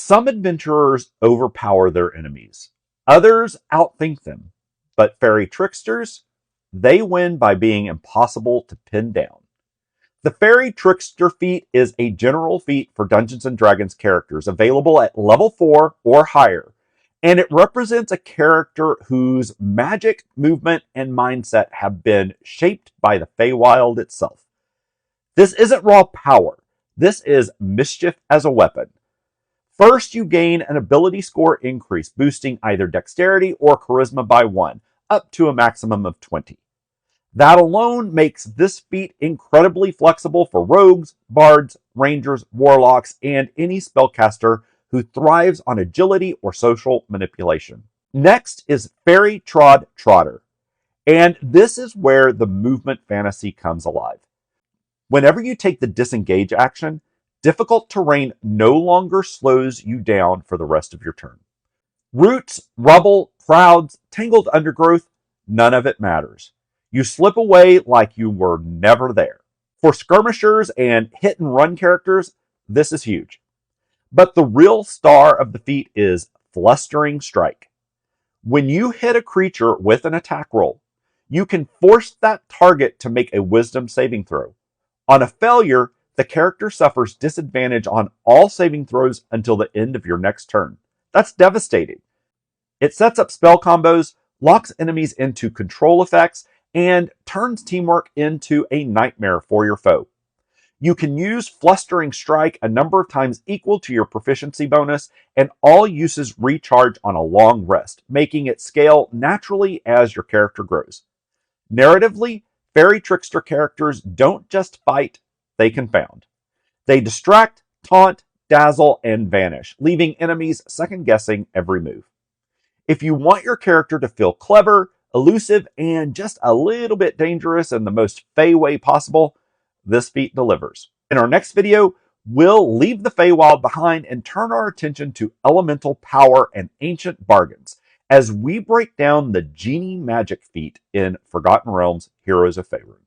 Some adventurers overpower their enemies. Others outthink them. But fairy tricksters, they win by being impossible to pin down. The Fairy Trickster feat is a general feat for Dungeons & Dragons characters available at level 4 or higher, and it represents a character whose magic, movement, and mindset have been shaped by the Feywild itself. This isn't raw power. This is mischief as a weapon. First, you gain an ability score increase, boosting either Dexterity or Charisma by 1, up to a maximum of 20. That alone makes this feat incredibly flexible for rogues, bards, rangers, warlocks, and any spellcaster who thrives on agility or social manipulation. Next is Fairy Trotter, and this is where the movement fantasy comes alive. Whenever you take the disengage action, difficult terrain no longer slows you down for the rest of your turn. Roots, rubble, crowds, tangled undergrowth, none of it matters. You slip away like you were never there. For skirmishers and hit and run characters, this is huge. But the real star of the feat is Flustering Strike. When you hit a creature with an attack roll, you can force that target to make a wisdom saving throw. On a failure, the character suffers disadvantage on all saving throws until the end of your next turn. That's devastating. It sets up spell combos, locks enemies into control effects, and turns teamwork into a nightmare for your foe. You can use Flustering Strike a number of times equal to your proficiency bonus, and all uses recharge on a long rest, making it scale naturally as your character grows. Narratively, Fairy Trickster characters don't just fight, they confound. They distract, taunt, dazzle, and vanish, leaving enemies second-guessing every move. If you want your character to feel clever, elusive, and just a little bit dangerous in the most Fey way possible, this feat delivers. In our next video, we'll leave the Feywild behind and turn our attention to elemental power and ancient bargains as we break down the genie magic feat in Forgotten Realms: Heroes of Faerûn.